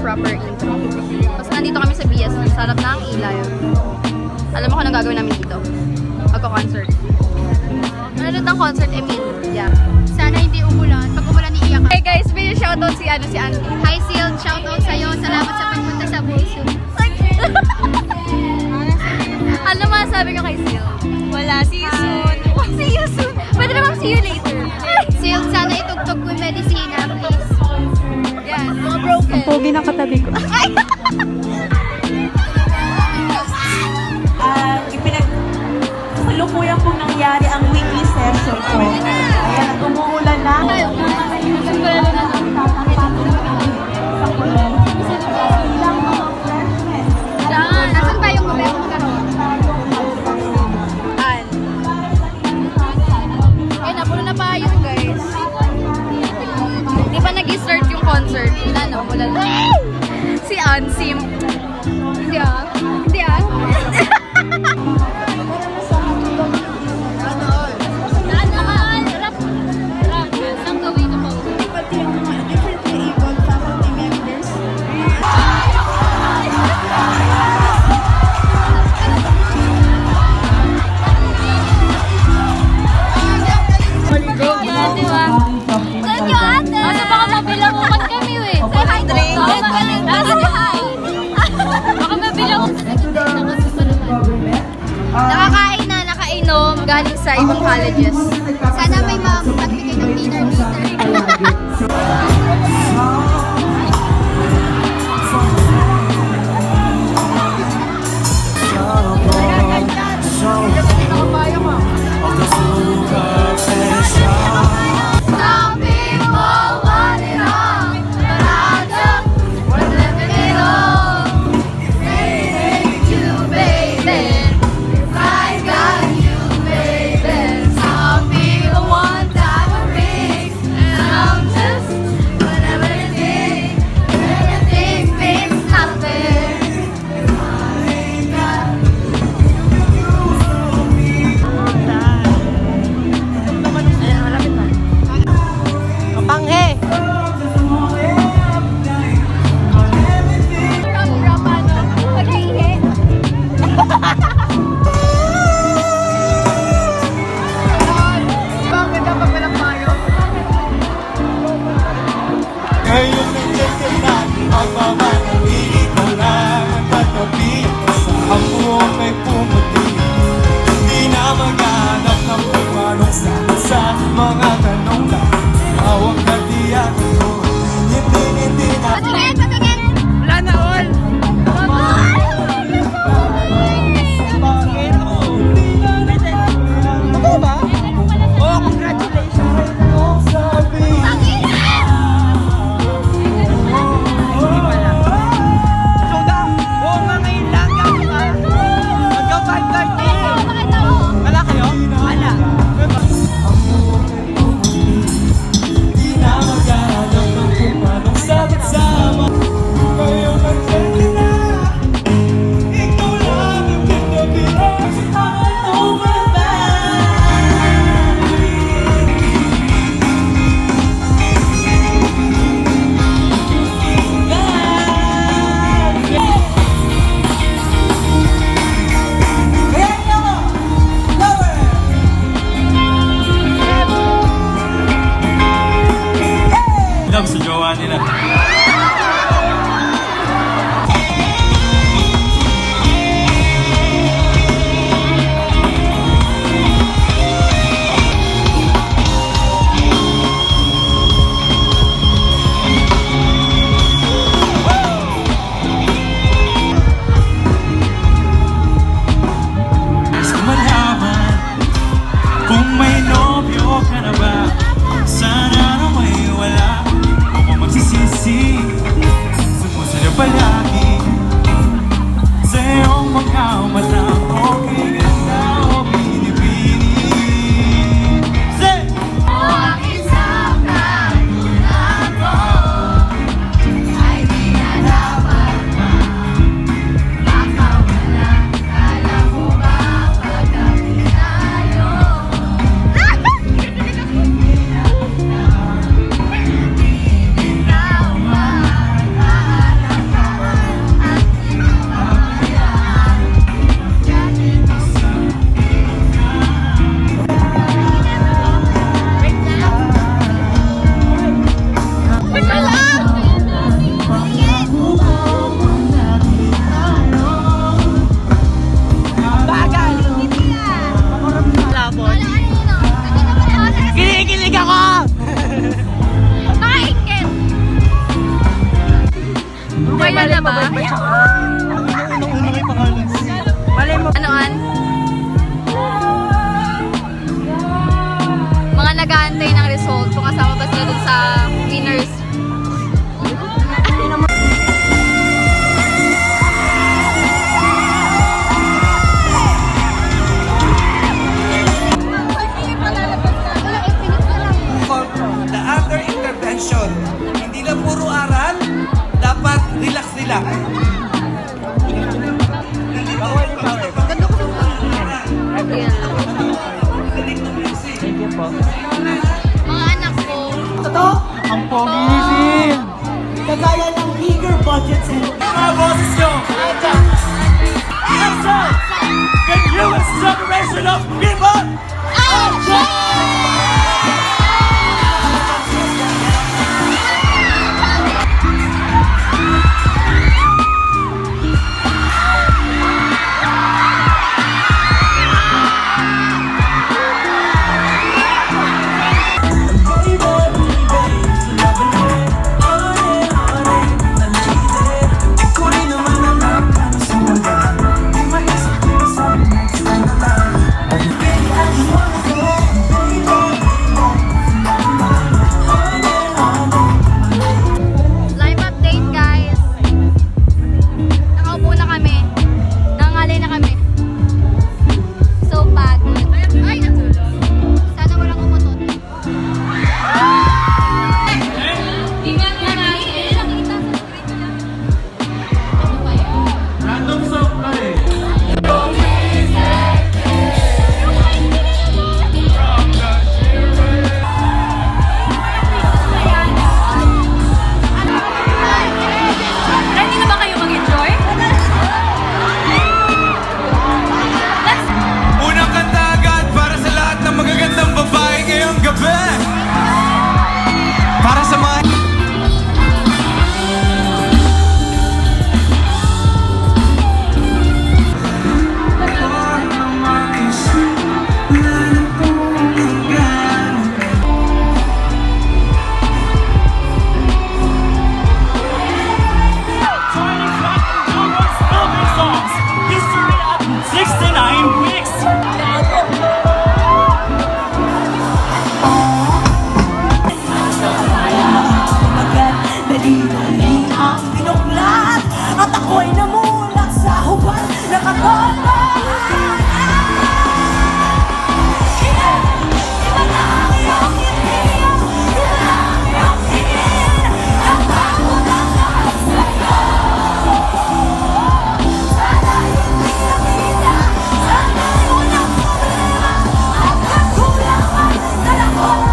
proper intro. Basta nandito kami sa BS, sa harap ng ilaw. Alam mo kung anong gagawin namin dito? Magko-concert. Ano ang concert, Emil? Yeah. Sana hindi umulan. Pag umulan, iiyak ka. Hey guys, may shoutout si Andy. Hi, Sil. Shoutout sa'yo. Salamat sa pagpunta sa Bulso. Ano masabi ko kay Sil? Wala. See you soon. See you soon. Pwede naman see you later. Sil, sana itugtog mo yung medicina, please. Yan, mga broken. Pogi ng katabi ko. Kasalukuyan pong nangyari ang weekly session ko. Ayan, umuulan na. Nasaan tayong magkaroon? Ay, napuno na pa yun, guys. Di pa nag-start yung concert. Wala na, wala na. Si Ansim. Hindi ah. Hindi ah. Nakakain na, nakainom, galing sa ibang colleges. Sana may magbigay ng dinner later. Some people want it all, but I just want to live it all. Hey, you, baby, if I got you, baby. Some people want diamond rings, and I'm just whatever it is. Everything means nothing. I ain't got Panghe! Ngayon ang check natin ang mamanatili ko lang ang katabi. Ang buong may pumuti, hindi na maghanap ng pagmanong sa mga tanong lang. Awang katiyan ko, hindi na. Patingin, patingin! Wala na all! Totoo ba? Oh, congratulations! Sabi, Hindi pala. na ba? Unang-unang kay pangalan. Malay mo. Anoan? Mga nag-aantay ng result kung kasama ba sila dun sa winners. The other intervention. Hindi lang puro aral, dapat relax nila. Mga anak ko, Totoo? Ang pogi-isin! Kagaya ng meager budgets and Mga boses nyo! Listen! The newest generation of people! live update guys. Nakaupo na kami. Nangangalay na kami. So pagod. Ay, natulog. Sana walang umutot. Tingnan nga natin. Nakita sa screen lang. Ano ba yun? Random song na eh. Ready na ba kayo mag-enjoy? Unang kanta agad para sa lahat ng magagandang babae ngayong gabi! Para sa mga... History at 69 weeks! dali-dali ang binuklat at ako'y namulak sa hubad na katotohanan. Iba na ang iyong ngiti, iba na ang iyong tingin, natakot ang lahat sa'yo. Sana'y hindi nakita, sana'y unang problema at kakulangan na lahat.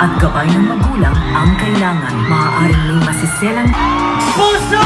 At gabay ng magulang ang kailangan. Maaaring may masiselang Puso!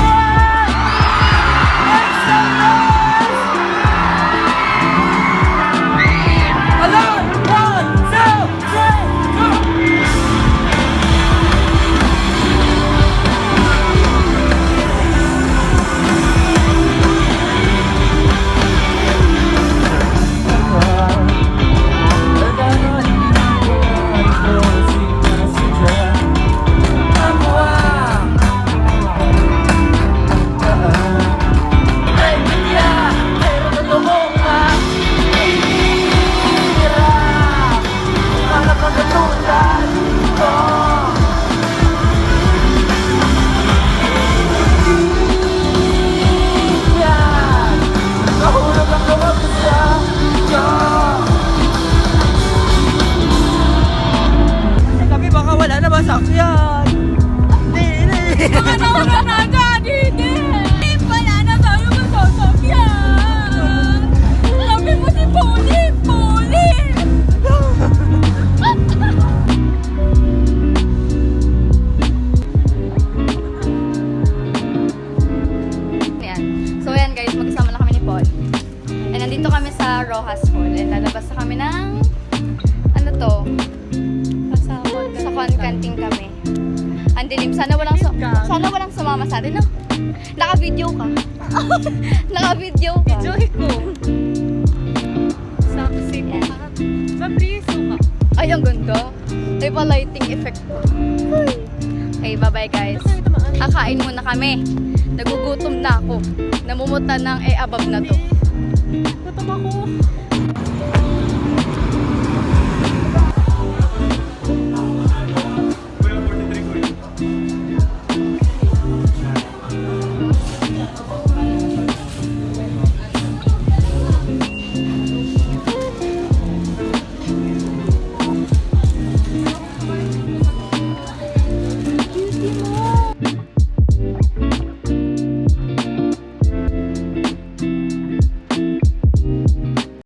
sasakyan. Hindi. Mga nauna na agad, hindi! Wala na tayo masasakyan! Sabi mo si Poli! Poli! Ayan. So ayan guys, magkasama na kami ni Paul. And nandito kami sa Rojas Hall. And lalabas na kami ng ano to? Sa canting kami. Ang dilim. Sana walang sumama sa atin, no? Naka-video ka. Naka-video ka. Joy ko! Saksi Yan. ka. Sa priso ka. Ay, ang ganda. May pa lighting effect ko. Okay, bye-bye guys. Kakain muna kami. Nagugutom na ako. Namumuta ng above na to. Gutom ako.